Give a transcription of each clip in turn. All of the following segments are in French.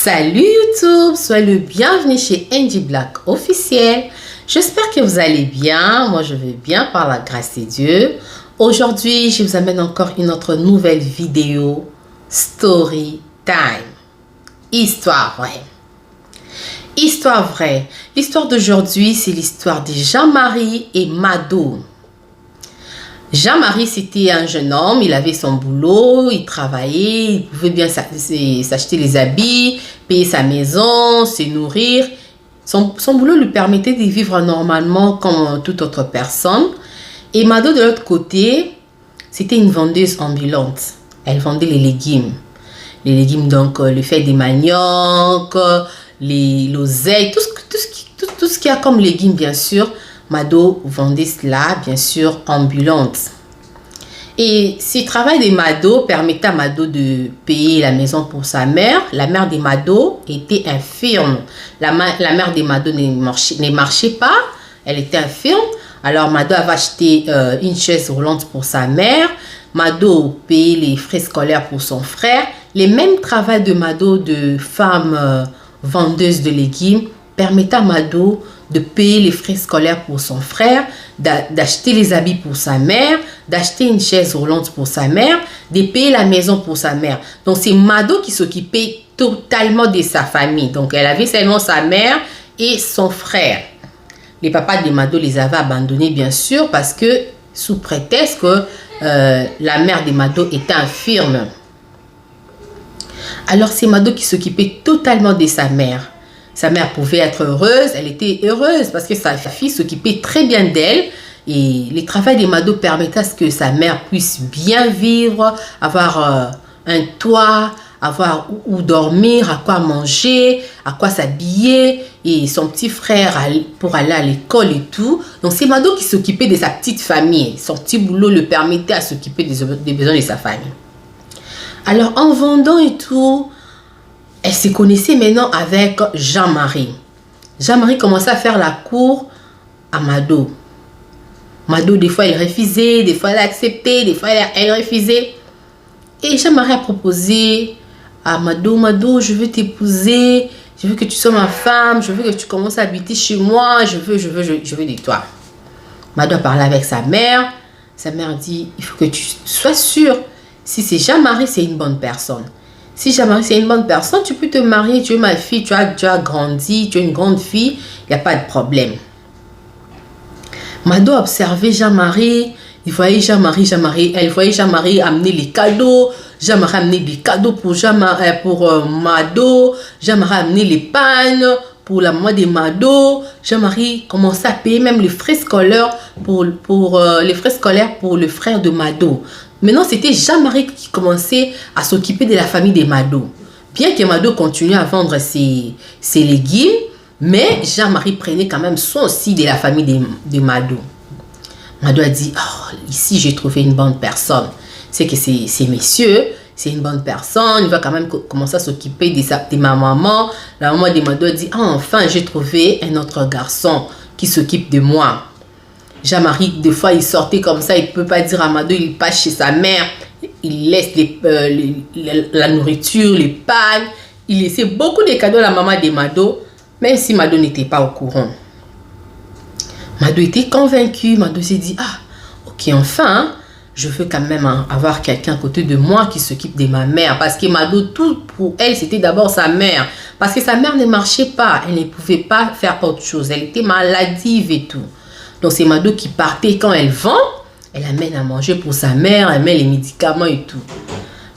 Salut YouTube, soyez le bienvenu chez Angie Black officiel. J'espère que vous allez bien. Moi, je vais bien par la grâce de Dieu. Aujourd'hui, je vous amène encore une autre nouvelle vidéo. Story time. Histoire vraie. Histoire vraie. L'histoire d'aujourd'hui, c'est l'histoire de Jean-Marie et Mado. Jean-Marie, c'était un jeune homme, il avait son boulot, il travaillait, il pouvait bien s'acheter les habits, payer sa maison, se nourrir. Son boulot lui permettait de vivre normalement comme toute autre personne. Et Mado, de l'autre côté, c'était une vendeuse ambulante. Elle vendait les légumes. Les légumes, donc, le fait des maniocs, l'oseille, tout ce qu'il y a comme légumes, bien sûr. Mado vendait cela, bien sûr, ambulante. Et ce travail de Mado permettait à Mado de payer la maison pour sa mère. La mère de Mado était infirme. La mère de Mado ne marchait pas. Elle était infirme. Alors Mado avait acheté une chaise roulante pour sa mère. Mado payait les frais scolaires pour son frère. Le même travail de Mado de femme vendeuse de légumes permettait à Mado de payer les frais scolaires pour son frère, d'acheter les habits pour sa mère, d'acheter une chaise roulante pour sa mère, de payer la maison pour sa mère. Donc, c'est Mado qui s'occupait totalement de sa famille. Donc, elle avait seulement sa mère et son frère. Les papas de Mado les avaient abandonnés, bien sûr, parce que, sous prétexte que la mère de Mado était infirme. Alors, c'est Mado qui s'occupait totalement de sa mère. Sa mère pouvait être heureuse, elle était heureuse parce que sa fille s'occupait très bien d'elle. Et le travail de Mado permettait à ce que sa mère puisse bien vivre, avoir un toit, avoir où dormir, à quoi manger, à quoi s'habiller. Et son petit frère pour aller à l'école et tout. Donc c'est Mado qui s'occupait de sa petite famille. Son petit boulot le permettait à s'occuper des besoins de sa famille. Alors en vendant et tout, elle se connaissait maintenant avec Jean-Marie. Jean-Marie commençait à faire la cour à Mado. Mado, des fois, elle refusait, des fois, elle acceptait, des fois, elle refusait. Et Jean-Marie a proposé à Mado, Mado, je veux t'épouser, je veux que tu sois ma femme, je veux que tu commences à habiter chez moi, je veux de toi. Mado a parlé avec sa mère. Sa mère dit, il faut que tu sois sûr, si c'est Jean-Marie, c'est une bonne personne. Si Jean-Marie, c'est une bonne personne, tu peux te marier, tu es ma fille, tu as grandi, tu es une grande fille, il n'y a pas de problème. Mado observait Jean-Marie, il voyait Jean-Marie, elle voyait Jean-Marie amener les cadeaux, Jean-Marie amener des cadeaux pour Mado, Jean-Marie amener les pannes pour la maman de Mado, Jean-Marie commençait à payer même les frais scolaires pour le frère de Mado. Maintenant, c'était Jean-Marie qui commençait à s'occuper de la famille de Mado. Bien que Mado continue à vendre ses légumes, mais Jean-Marie prenait quand même soin aussi de la famille de Mado. Mado a dit, oh, ici j'ai trouvé une bonne personne. C'est que ces messieurs, c'est une bonne personne. Il va quand même commencer à s'occuper de ma maman. La maman de Mado a dit, oh, enfin j'ai trouvé un autre garçon qui s'occupe de moi. Jean-Marie, des fois, il sortait comme ça, il ne peut pas dire à Mado, il passe chez sa mère, il laisse la nourriture, les pagnes, il laissait beaucoup de cadeaux à la maman de Mado, même si Mado n'était pas au courant. Mado était convaincu, Mado s'est dit, ah, ok, enfin, je veux quand même avoir quelqu'un à côté de moi qui s'occupe de ma mère, parce que Mado, tout pour elle, c'était d'abord sa mère, parce que sa mère ne marchait pas, elle ne pouvait pas faire autre chose, elle était maladive et tout. Donc, c'est Mado qui partait quand elle vend. Elle amène à manger pour sa mère, elle met les médicaments et tout.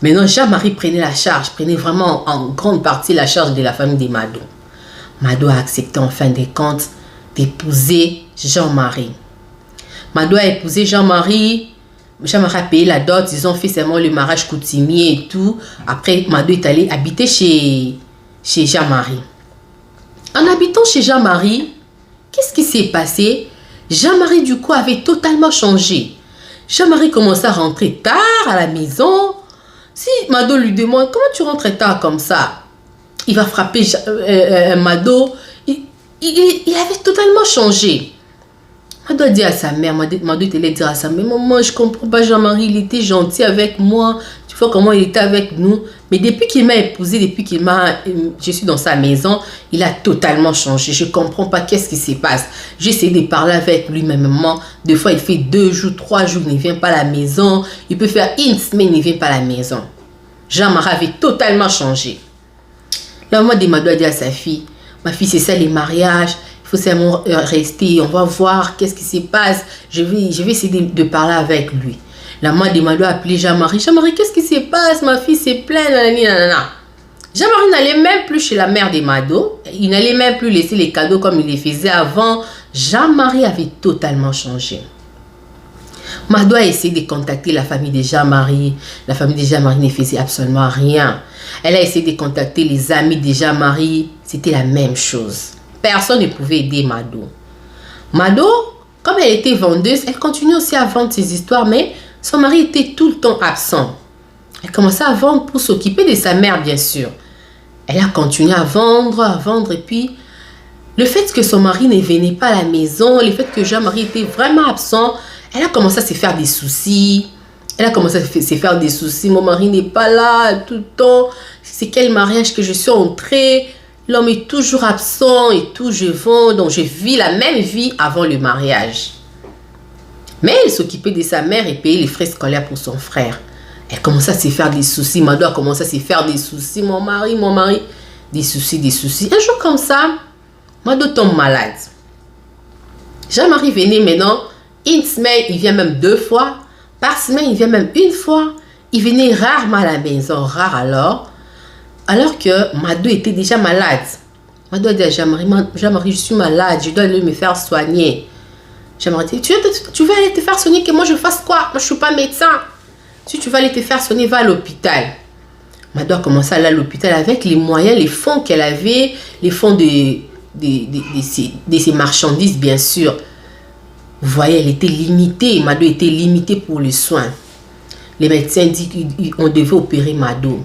Maintenant, Jean-Marie prenait la charge, prenait vraiment en grande partie la charge de la famille de Mado. Mado a accepté en fin de compte d'épouser Jean-Marie. Mado a épousé Jean-Marie. Jean-Marie a payé la dot. Ils ont fait seulement le mariage coutumier et tout. Après, Mado est allé habiter chez Jean-Marie. En habitant chez Jean-Marie, qu'est-ce qui s'est passé? Jean-Marie, du coup, avait totalement changé. Jean-Marie commençait à rentrer tard à la maison. Si Mado lui demande, comment tu rentres tard comme ça? Il va frapper Mado. Il avait totalement changé. Mado a dit à sa mère, Mado était allé dire à sa mère, maman, je comprends pas, Jean-Marie, il était gentil avec moi. Tu vois comment il était avec nous. Mais depuis qu'il m'a épousé, je suis dans sa maison, il a totalement changé. Je comprends pas qu'est-ce qui se passe. J'ai essayé de parler avec lui, mais maman, des fois il fait 2 jours, 3 jours, il ne vient pas à la maison. Il peut faire 1 semaine, il ne vient pas à la maison. Jean-Marie avait totalement changé. La maman de Mado a dit à sa fille, ma fille, c'est ça les mariages. Il faut seulement rester, on va voir qu'est-ce qui se passe. Je vais essayer de parler avec lui. La maman de Mado a appelé Jean-Marie. Jean-Marie, qu'est-ce qui se passe? Ma fille s'est plainte. Jean-Marie n'allait même plus chez la mère de Mado. Il n'allait même plus laisser les cadeaux comme il les faisait avant. Jean-Marie avait totalement changé. Mado a essayé de contacter la famille de Jean-Marie. La famille de Jean-Marie ne faisait absolument rien. Elle a essayé de contacter les amis de Jean-Marie. C'était la même chose. Personne ne pouvait aider Mado. Mado, comme elle était vendeuse, elle continuait aussi à vendre ses histoires, mais son mari était tout le temps absent. Elle commençait à vendre pour s'occuper de sa mère, bien sûr. Elle a continué à vendre, et puis le fait que son mari ne venait pas à la maison, le fait que Jean-Marie était vraiment absent, elle a commencé à se faire des soucis. Mon mari n'est pas là tout le temps. C'est quel mariage que je suis entrée? L'homme est toujours absent et tout, je vends. Donc, je vis la même vie avant le mariage. Mais elle s'occupait de sa mère et payait les frais scolaires pour son frère. Elle commençait à se faire des soucis. Mado a commencé à se faire des soucis. Mon mari. Des soucis. Un jour comme ça, Mado tombe malade. Jean-Marie venait maintenant. 1 semaine, il vient même 2 fois. Par semaine, il vient même 1 fois. Il venait rarement à la maison. Rare alors que Mado était déjà malade. Mado a dit à Jean-Marie, je suis malade, je dois aller me faire soigner. Jean-Marie dit, tu vas aller te faire soigner, que moi je fasse quoi? Moi je ne suis pas médecin. Si tu vas aller te faire soigner, va à l'hôpital. Mado a commencé à aller à l'hôpital avec les moyens, les fonds qu'elle avait, les fonds de ses marchandises, bien sûr. Vous voyez, elle était limitée. Mado était limitée pour les soins. Les médecins disent qu'on devait opérer Mado.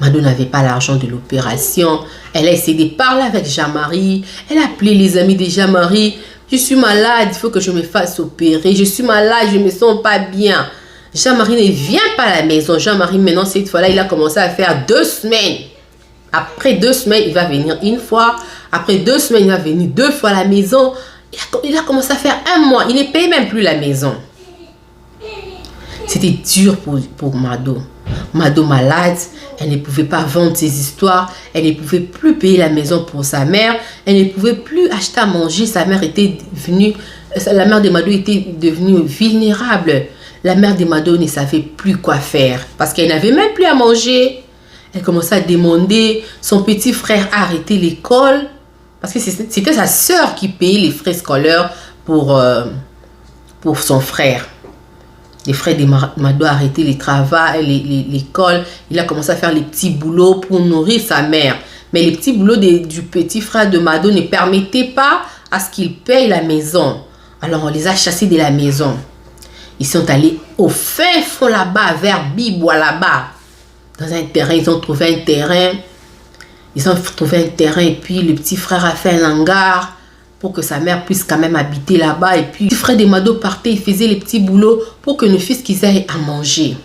Mado n'avait pas l'argent de l'opération. Elle a essayé de parler avec Jean-Marie. Elle a appelé les amis de Jean-Marie. Je suis malade, il faut que je me fasse opérer. Je suis malade, je ne me sens pas bien. Jean-Marie ne vient pas à la maison. Jean-Marie, maintenant, cette fois-là, il a commencé à faire 2 semaines. Après 2 semaines, il va venir 1 fois. Après 2 semaines, il va venir 2 fois à la maison. Il a commencé à faire 1 mois. Il ne paye même plus la maison. C'était dur pour Mado. Mado malade, elle ne pouvait pas vendre ses histoires, elle ne pouvait plus payer la maison pour sa mère, elle ne pouvait plus acheter à manger. La mère de Mado était devenue vulnérable. La mère de Mado ne savait plus quoi faire parce qu'elle n'avait même plus à manger. Elle commençait à demander. Son petit frère a arrêté l'école parce que c'était sa sœur qui payait les frais scolaires pour son frère. Les frères de Mado ont arrêté le travail, l'école. Il a commencé à faire les petits boulots pour nourrir sa mère. Mais les petits boulots du petit frère de Mado ne permettaient pas à ce qu'il paye la maison. Alors on les a chassés de la maison. Ils sont allés au fin fond là-bas, vers Bibois là-bas. Dans un terrain, ils ont trouvé un terrain. Et puis le petit frère a fait un hangar pour que sa mère puisse quand même habiter là-bas. Et puis, le frère de Mado partait, il faisait les petits boulots pour que le fils qu'ils aient à manger.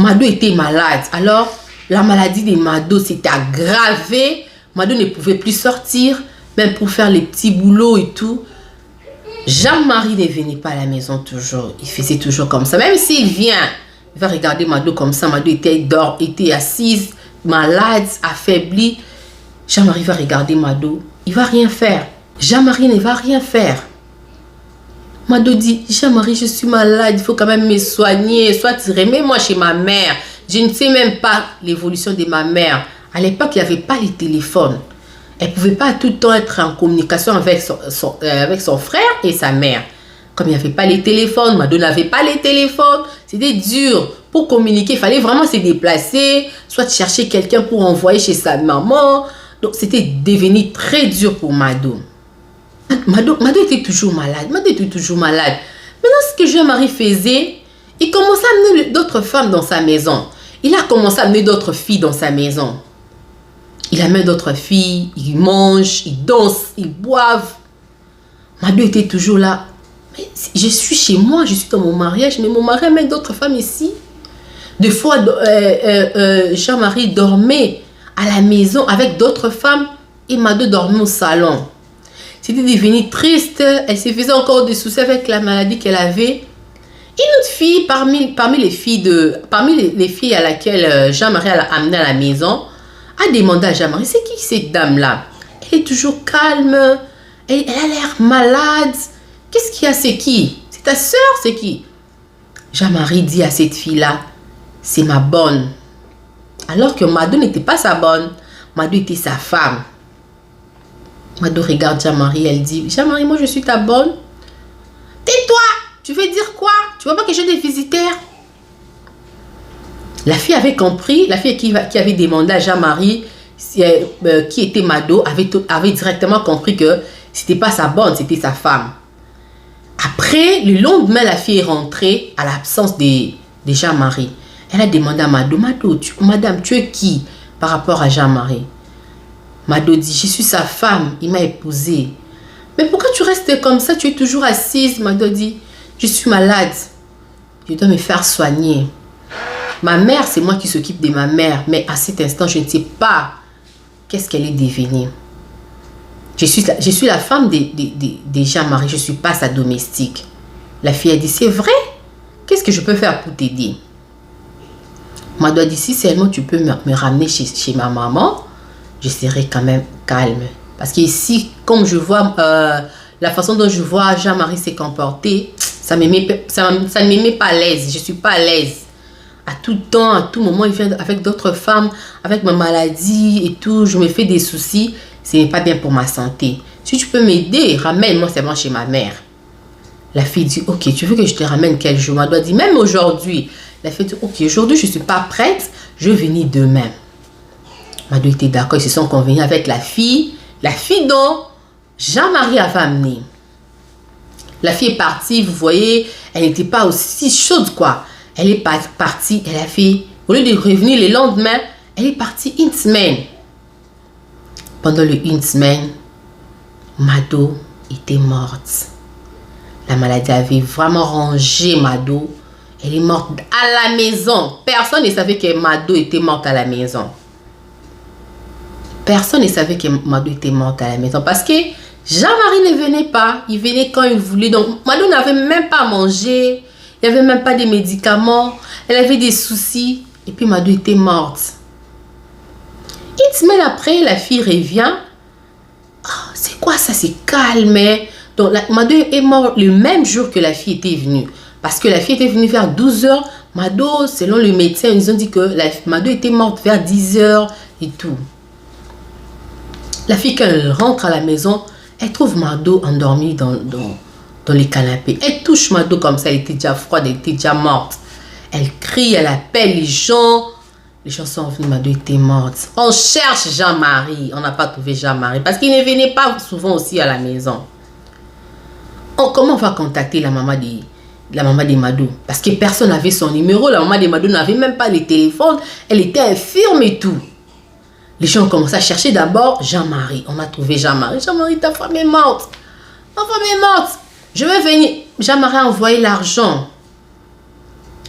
Mado était malade. Alors, la maladie de Mado s'était aggravée. Mado ne pouvait plus sortir, même pour faire les petits boulots et tout. Jean-Marie ne venait pas à la maison toujours. Il faisait toujours comme ça. Même s'il vient, il va regarder Mado comme ça. Mado était assise, malade, affaiblie. Jean-Marie va regarder Mado. Il ne va rien faire. Jean-Marie ne va rien faire. Mado dit, Jean-Marie, je suis malade, il faut quand même me soigner. Soit remets-moi chez ma mère. Je ne sais même pas l'évolution de ma mère. À l'époque, il n'y avait pas les téléphones. Elle ne pouvait pas tout le temps être en communication avec son frère et sa mère. Comme il n'y avait pas les téléphones, Mado n'avait pas les téléphones. C'était dur. Pour communiquer, il fallait vraiment se déplacer. Soit chercher quelqu'un pour envoyer chez sa maman. Donc, c'était devenu très dur pour Mado. Mado était toujours malade. Maintenant, ce que Jean-Marie faisait, il commençait à amener d'autres femmes dans sa maison. Il a commencé à amener d'autres filles dans sa maison. Il amène d'autres filles, ils mangent, ils dansent, ils boivent. Mado était toujours là. Mais je suis chez moi, je suis dans mon mariage, mais mon mari amène d'autres femmes ici. Des fois, Jean-Marie dormait à la maison avec d'autres femmes et Mado dormait au salon. C'était devenu triste. Elle se faisait encore des soucis avec la maladie qu'elle avait. Une autre fille, parmi les filles à laquelle Jean-Marie a amené à la maison, a demandé à Jean-Marie, c'est qui cette dame-là? Elle est toujours calme, elle a l'air malade. Qu'est-ce qu'il y a? C'est qui? C'est ta soeur? C'est qui? Jean-Marie dit à cette fille-là, c'est ma bonne. Alors que Mado n'était pas sa bonne. Mado était sa femme. Mado regarde Jean-Marie, elle dit, Jean-Marie, moi je suis ta bonne. Tais-toi! Tu veux dire quoi? Tu vois pas que j'ai des visiteurs? La fille avait compris, la fille qui avait demandé à Jean-Marie qui était Mado, avait directement compris que c'était pas sa bonne, c'était sa femme. Après, le lendemain, la fille est rentrée à l'absence de Jean-Marie. Elle a demandé à Mado, Madame, tu es qui par rapport à Jean-Marie? Mado dit, je suis sa femme, il m'a épousée. Mais pourquoi tu restes comme ça? Tu es toujours assise. Mado dit, je suis malade. Je dois me faire soigner. Ma mère, c'est moi qui s'occupe de ma mère. Mais à cet instant, je ne sais pas qu'est-ce qu'elle est devenue. Je suis la femme de Jean-Marie. Je ne suis pas sa domestique. La fille a dit, c'est vrai? Qu'est-ce que je peux faire pour t'aider? Mado a dit, si seulement tu peux me ramener chez ma maman, je serai quand même calme. Parce qu'ici, comme je vois la façon dont je vois Jean-Marie s'est comporté, ça ne me met pas à l'aise. Je ne suis pas à l'aise. À tout temps, à tout moment, il vient avec d'autres femmes, avec ma maladie et tout. Je me fais des soucis. Ce n'est pas bien pour ma santé. Si tu peux m'aider, ramène-moi seulement chez ma mère. La fille dit, ok, tu veux que je te ramène quel jour? Mado dit, même aujourd'hui. La fille dit, ok, aujourd'hui, je ne suis pas prête. Je vais venir demain. Mado était d'accord. Ils se sont convenus avec la fille dont Jean-Marie avait amené. La fille est partie, vous voyez, elle n'était pas aussi chaude, quoi. Elle est partie, elle a fait, au lieu de revenir le lendemain, elle est partie une semaine. Pendant une semaine, Mado était morte. La maladie avait vraiment rongé Mado. Elle est morte à la maison. Personne ne savait que Mado était morte à la maison. Personne ne savait que Mado était morte à la maison parce que Jean-Marie ne venait pas. Il venait quand il voulait. Donc, Mado n'avait même pas mangé. Il n'y avait même pas de médicaments. Elle avait des soucis. Et puis, Mado était morte. Une semaine après, la fille revient. Oh, c'est quoi ça? C'est calme. Donc, Mado est morte le même jour que la fille était venue. Parce que la fille était venue vers 12 h. Mado, selon le médecin, ils ont dit que Mado était morte vers 10 h et tout. La fille, quand elle rentre à la maison, elle trouve Mado endormie dans les canapés. Elle touche Mado comme ça, elle était déjà froide, elle était déjà morte. Elle crie, elle appelle les gens. Les gens sont venus, Mado était morte. On cherche Jean-Marie. On n'a pas trouvé Jean-Marie parce qu'il ne venait pas souvent aussi à la maison. Comment on va contacter la maman de Mado? Parce que personne n'avait son numéro. La maman de Mado n'avait même pas les téléphones. Elle était infirme et tout. Les gens ont commencé à chercher d'abord Jean-Marie. On a trouvé Jean-Marie. Jean-Marie, ta femme est morte. Ma femme est morte. Je vais venir. Jean-Marie a envoyé l'argent.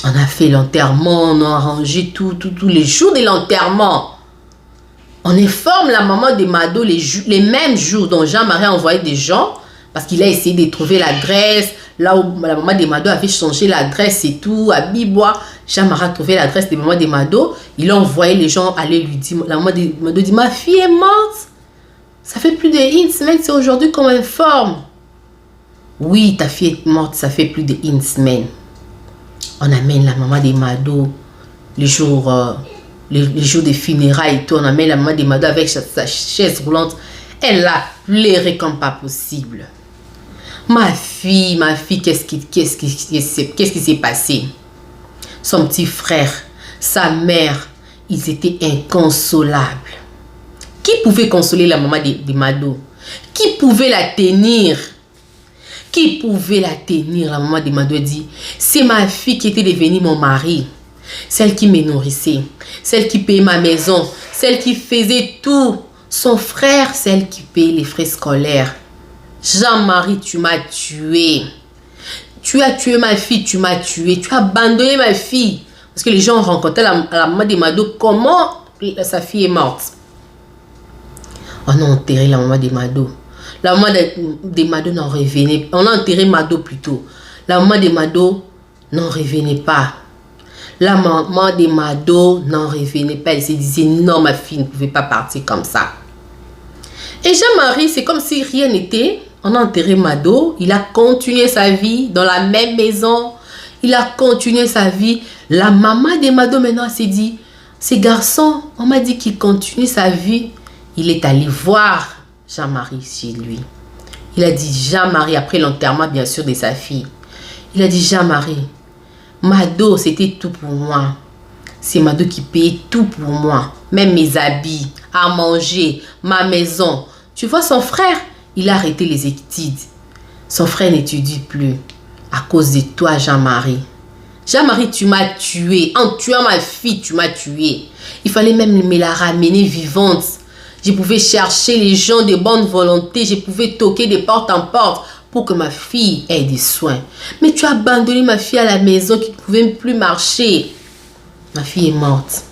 On a fait l'enterrement. On a arrangé tous les jours de l'enterrement. On informe la maman de Mado les mêmes jours dont Jean-Marie a envoyé des gens. Parce qu'il a essayé de trouver l'adresse. Là où la maman de Mado avait changé l'adresse et tout. À Bibois. Jean-Marie a trouvé l'adresse de maman de Mado. Il a envoyé les gens aller lui dire. La maman de Mado dit, ma fille est morte. Ça fait plus d'une semaine. C'est aujourd'hui qu'on m'informe. Oui, ta fille est morte. Ça fait plus d'une semaine. On amène la maman de Mado. Les jours des funérailles et tout. On amène la maman de Mado avec sa chaise roulante. Elle a pleuré comme pas possible. Ma fille, qu'est-ce qui s'est passé? Son petit frère, sa mère, ils étaient inconsolables. Qui pouvait consoler la maman de Mado? Qui pouvait la tenir? Qui pouvait la tenir? La maman de Mado dit, c'est ma fille qui était devenue mon mari. Celle qui me nourrissait, celle qui payait ma maison, celle qui faisait tout. Son frère, celle qui payait les frais scolaires. Jean-Marie, tu m'as tué. Tu as tué ma fille, tu m'as tué. Tu as abandonné ma fille. Parce que les gens ont rencontré la maman de Mado. Comment sa fille est morte? On a enterré la maman de Mado. La maman de Mado n'en revenait pas. On a enterré Mado plutôt. La maman de Mado n'en revenait pas. La maman de Mado n'en revenait pas. Elle se disait non, ma fille ne pouvait pas partir comme ça. Et Jean-Marie, c'est comme si rien n'était. On a enterré Mado. Il a continué sa vie dans la même maison. Il a continué sa vie. La maman de Mado maintenant s'est dit, ces garçons, on m'a dit qu'il continue sa vie. Il est allé voir Jean-Marie chez lui. Il a dit, Jean-Marie, après l'enterrement bien sûr de sa fille. Il a dit, Jean-Marie, Mado, c'était tout pour moi. C'est Mado qui payait tout pour moi. Même mes habits, à manger, ma maison. Tu vois, son frère, il a arrêté les études. Son frère n'étudie plus. À cause de toi, Jean-Marie. Jean-Marie, tu m'as tué. En tuant ma fille, tu m'as tué. Il fallait même me la ramener vivante. Je pouvais chercher les gens de bonne volonté. Je pouvais toquer de porte en porte pour que ma fille ait des soins. Mais tu as abandonné ma fille à la maison qui ne pouvait plus marcher. Ma fille est morte.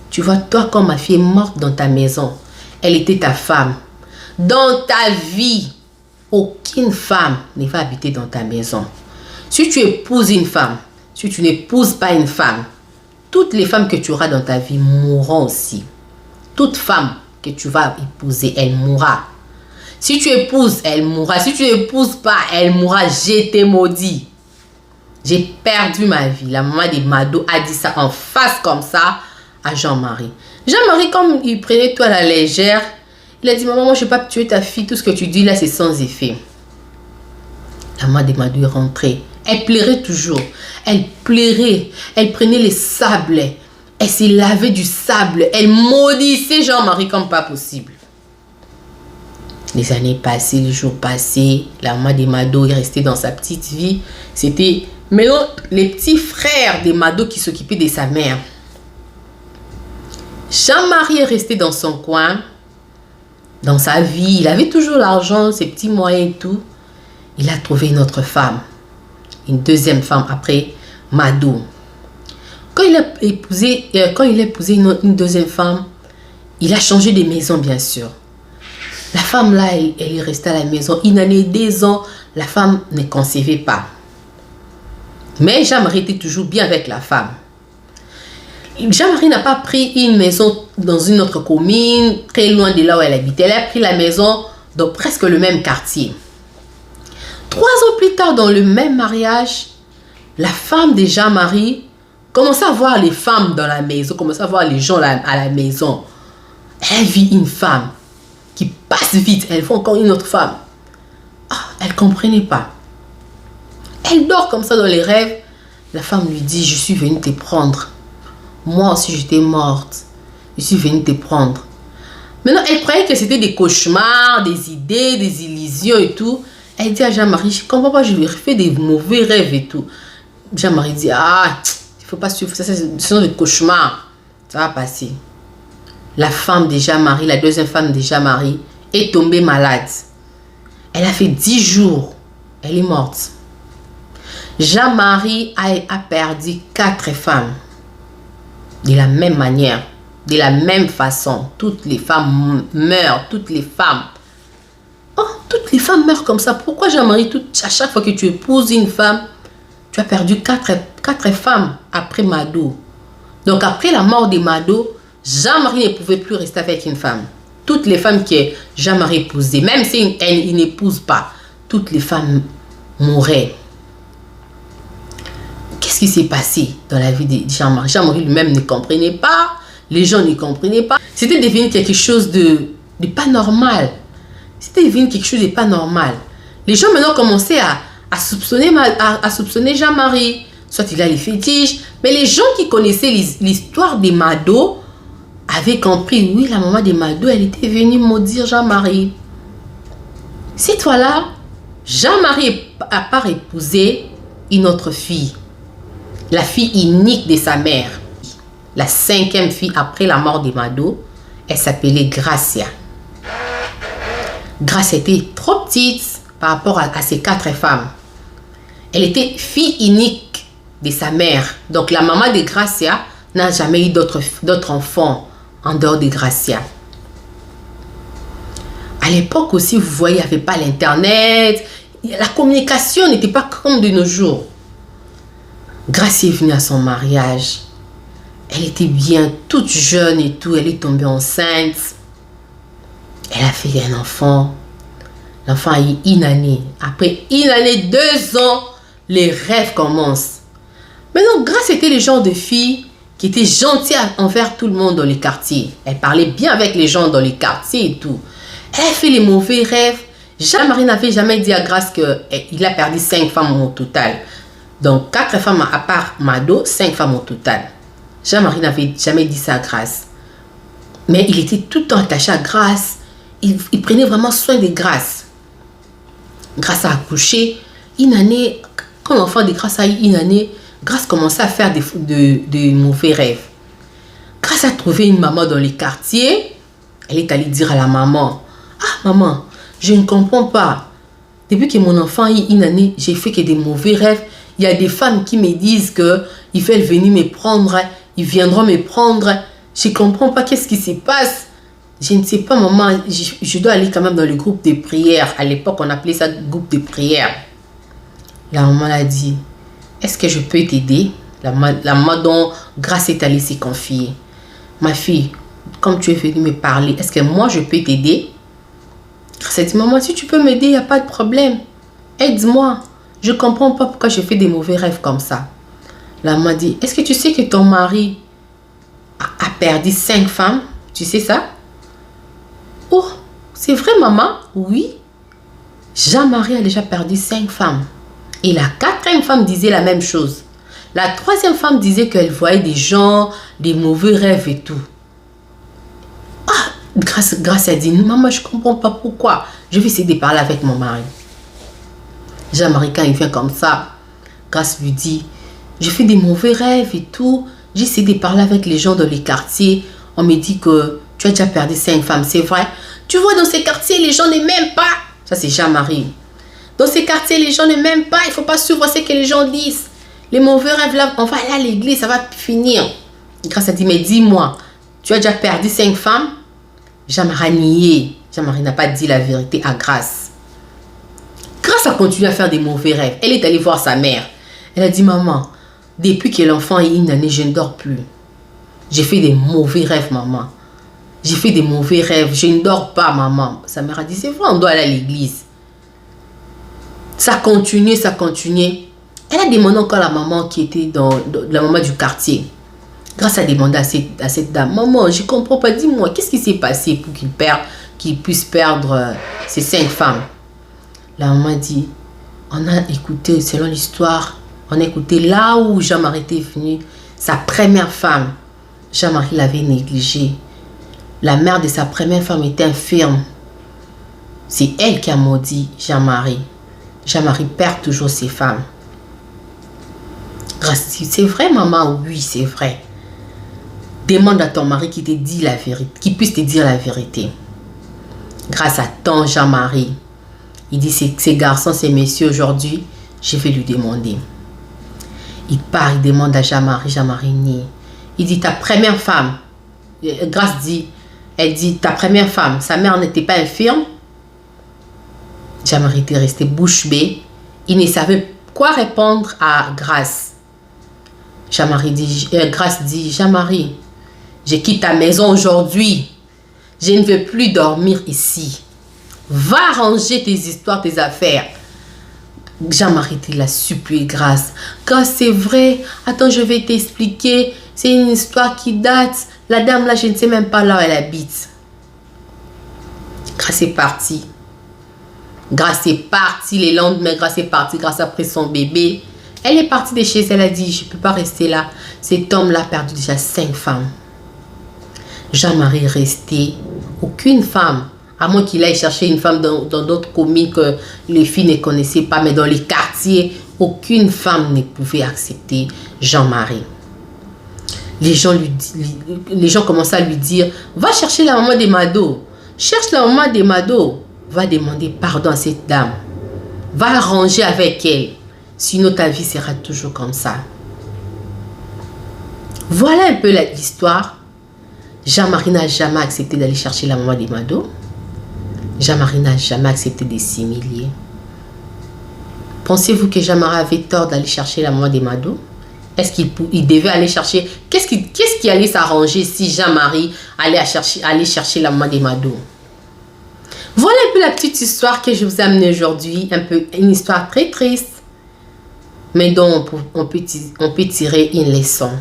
Tu vois, toi, quand ma fille est morte dans ta maison, elle était ta femme. Dans ta vie, aucune femme ne va habiter dans ta maison. Si tu épouses une femme, si tu n'épouses pas une femme, toutes les femmes que tu auras dans ta vie mourront aussi. Toute femme que tu vas épouser, elle mourra. Si tu épouses, elle mourra. Si tu n'épouses pas, elle mourra. Je t'ai maudit. J'ai perdu ma vie. La maman de Mado a dit ça en face comme ça à Jean-Marie. Jean-Marie, comme il prenait tout à la légère, il a dit, maman, moi je ne vais pas tuer ta fille. Tout ce que tu dis là, c'est sans effet. La maman de Mado est rentrée. Elle pleurait toujours. Elle pleurait. Elle prenait les sables. Elle s'est lavée du sable. Elle maudissait Jean-Marie comme pas possible. Les années passées, les jours passés, la maman de Mado est restée dans sa petite vie. C'était maintenant les petits frères de Mado qui s'occupaient de sa mère. Jean-Marie est resté dans son coin, dans sa vie. Il avait toujours l'argent, ses petits moyens et tout. Il a trouvé une autre femme. Une deuxième femme après Mado. Quand il a épousé une deuxième femme, il a changé de maison bien sûr. La femme là, elle est restée à la maison. Une année, 2 ans, la femme ne concevait pas. Mais Jean-Marie était toujours bien avec la femme. Jean-Marie n'a pas pris une maison dans une autre commune, très loin de là où elle habitait. Elle a pris la maison dans presque le même quartier. 3 ans plus tard, dans le même mariage, la femme de Jean-Marie commençait à voir les femmes dans la maison, commençait à voir les gens à la maison. Elle vit une femme qui passe vite. Elle voit encore une autre femme. Elle ne comprenait pas. Elle dort comme ça dans les rêves. La femme lui dit, je suis venue te prendre. Moi aussi, j'étais morte. Je suis venue te prendre. Maintenant, elle croyait que c'était des cauchemars, des idées, des illusions et tout. Elle dit à Jean-Marie, je ne comprends pas, je lui refais des mauvais rêves et tout. Jean-Marie dit, il ne faut pas suivre ça, ce sont des cauchemars. Ça va passer. La femme de Jean-Marie, la deuxième femme de Jean-Marie, est tombée malade. Elle a fait 10 jours. Elle est morte. Jean-Marie a perdu 4 femmes. De la même manière, de la même façon. Toutes les femmes meurent, toutes les femmes. Toutes les femmes meurent comme ça. Pourquoi Jean-Marie, à chaque fois que tu épouses une femme, tu as perdu 4 femmes après Mado. Donc après la mort de Mado, Jean-Marie ne pouvait plus rester avec une femme. Toutes les femmes que Jean-Marie épousait, même si il n'épouse pas, toutes les femmes mouraient. Qu'est-ce qui s'est passé dans la vie de Jean-Marie? Jean-Marie lui-même ne comprenait pas. Les gens ne comprenaient pas. C'était devenu quelque chose de pas normal. C'était devenu quelque chose de pas normal. Les gens maintenant commençaient à soupçonner Jean-Marie. Soit il a les fétiches. Mais les gens qui connaissaient l'histoire des Mado avaient compris. Oui, la maman des Mado, elle était venue maudire Jean-Marie. Cette fois-là, Jean-Marie a pas épousé une autre fille. La fille unique de sa mère. La 5e fille après la mort de Mado, elle s'appelait Gracia. Gracia était trop petite par rapport à ces 4 femmes. Elle était fille unique de sa mère. Donc la maman de Gracia n'a jamais eu d'autres enfants en dehors de Gracia. À l'époque aussi, vous voyez, il n'y avait pas l'internet. La communication n'était pas comme de nos jours. Gracia est venue à son mariage. Elle était bien, toute jeune et tout. Elle est tombée enceinte. Elle a fait un enfant. L'enfant a eu 1 année. Après 1 année, 2 ans, les rêves commencent. Maintenant, Grace était le genre de fille qui était gentille envers tout le monde dans les quartiers. Elle parlait bien avec les gens dans les quartiers et tout. Elle a fait les mauvais rêves. Jean-Marie n'avait jamais dit à Grace qu'il a perdu 5 femmes au total. Donc 4 femmes à part Mado, 5 femmes au total. Jean-Marie n'avait jamais dit ça à Grace. Mais il était tout le temps attaché à Grace. Il prenait vraiment soin de Grace. Grace a accouché. 1 année, quand l'enfant de Grace a eu 1 année, Grace commençait à faire de mauvais rêves. Grace a trouvé une maman dans les quartiers. Elle est allée dire à la maman, « Ah maman, je ne comprends pas. Depuis que mon enfant a eu 1 année, j'ai fait que des mauvais rêves. Il y a des femmes qui me disent qu'ils veulent venir me prendre. Ils viendront me prendre. Je ne comprends pas qu'est-ce qui se passe. Je ne sais pas maman, je dois aller quand même dans le groupe de prière. À l'époque, on appelait ça groupe de prière. » La maman a dit, « Est-ce que je peux t'aider ?» La maman dont Grace est allée se confier. « Ma fille, comme tu es venue me parler, est-ce que moi je peux t'aider ?» Grace a dit, « Maman, si tu peux m'aider, il n'y a pas de problème. Aide-moi. Je ne comprends pas pourquoi je fais des mauvais rêves comme ça. » La maman dit, « Est-ce que tu sais que ton mari a perdu 5 femmes? Tu sais ça? » « Oh, c'est vrai maman? » « Oui. Jean-Marie a déjà perdu 5 femmes. » Et la 4e femme disait la même chose. La 3e femme disait qu'elle voyait des gens, des mauvais rêves et tout. Ah, Grace a dit, maman, je ne comprends pas pourquoi. Je vais essayer de parler avec mon mari. Jean-Marie, quand il vient comme ça, Grace lui dit, je fais des mauvais rêves et tout. J'essaie de parler avec les gens dans les quartiers. On me dit que tu as déjà perdu 5 femmes, c'est vrai. Tu vois, dans ces quartiers, les gens ne m'aiment pas. Ça, c'est Jean-Marie. Dans ces quartiers, les gens ne m'aiment pas. Il ne faut pas suivre ce que les gens disent. Les mauvais rêves, là, on va aller à l'église, ça va finir. Grace a dit, mais dis-moi, tu as déjà perdu 5 femmes? Jean-Marie a nié. Jean-Marie n'a pas dit la vérité à Grace. Grace a continué à faire des mauvais rêves. Elle est allée voir sa mère. Elle a dit, maman, depuis que l'enfant est 1 année, je ne dors plus. J'ai fait des mauvais rêves, maman. J'ai fait des mauvais rêves. Je ne dors pas, maman. Sa mère a dit, c'est vrai, on doit aller à l'église. Ça continuait, ça continuait. Elle a demandé encore à la maman qui était la maman du quartier. Grace a demandé à cette dame, maman, je ne comprends pas, dis-moi, qu'est-ce qui s'est passé pour qu'il puisse perdre ces 5 femmes? La maman dit, on a écouté, selon l'histoire, on a écouté là où Jean-Marie était venu, sa première femme. Jean-Marie l'avait négligée. La mère de sa première femme était infirme. C'est elle qui a maudit Jean-Marie. Jean-Marie perd toujours ses femmes. Grace dit, c'est vrai maman? Oui, c'est vrai. Demande à ton mari qui te dit la vérité, qui puisse te dire la vérité. Grace attend Jean-Marie. Il dit, ces garçons, ces messieurs aujourd'hui, je vais lui demander. Il part, il demande à Jean-Marie. Jean-Marie nie. Il dit, ta première femme. Grace dit, elle dit, ta première femme, sa mère n'était pas infirme. Jean-Marie était resté bouche bée. Il ne savait quoi répondre à Grace. Grace dit, Jean-Marie, je quitte ta maison aujourd'hui. Je ne veux plus dormir ici. Va ranger tes histoires, tes affaires. Jean-Marie l'a supplié Grace. Grace, c'est vrai. Attends, je vais t'expliquer. C'est une histoire qui date. La dame là, je ne sais même pas là où elle habite. Grace est partie. Grace est partie. Les lendemains, Grace est partie. Grace a pris son bébé. Elle est partie de chez elle. Elle a dit, je ne peux pas rester là. Cet homme-là a perdu déjà 5 femmes. Jean-Marie est resté. Aucune femme. À moins qu'il aille chercher une femme dans d'autres communes que les filles ne connaissaient pas. Mais dans les quartiers, aucune femme ne pouvait accepter Jean-Marie. Les gens commençaient à lui dire, va chercher la maman de Mado. Cherche la maman de Mado. Va demander pardon à cette dame. Va arranger avec elle. Sinon, ta vie sera toujours comme ça. Voilà un peu l'histoire. Jean-Marie n'a jamais accepté d'aller chercher la maman de Mado. Jean-Marie n'a jamais accepté de s'humilier. Pensez-vous que Jean-Marie avait tort d'aller chercher la maman de Mado? Est-ce qu'il devait aller chercher... Qu'est-ce qui allait s'arranger si Jean-Marie allait chercher la maman de Mado? Voilà un peu la petite histoire que je vous ai amenée aujourd'hui. Un peu une histoire très triste. Mais dont on peut tirer une leçon.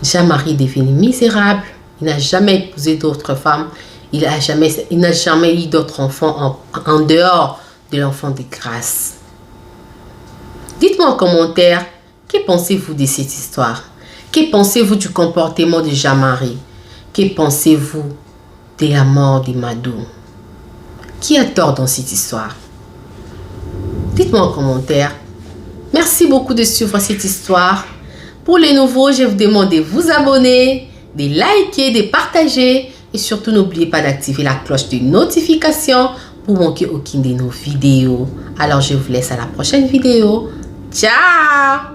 Jean-Marie est devenu misérable. Il n'a jamais épousé d'autres femmes. Il n'a jamais eu d'autres enfants en dehors de l'enfant de grâce. Dites-moi en commentaire, que pensez-vous de cette histoire? Que pensez-vous du comportement de Jean-Marie? Que pensez-vous de la mort de Mado? Qui a tort dans cette histoire? Dites-moi en commentaire. Merci beaucoup de suivre cette histoire. Pour les nouveaux, je vous demande de vous abonner, de liker, de partager et surtout n'oubliez pas d'activer la cloche de notification pour manquer aucune de nos vidéos. Alors je vous laisse à la prochaine vidéo. Ciao!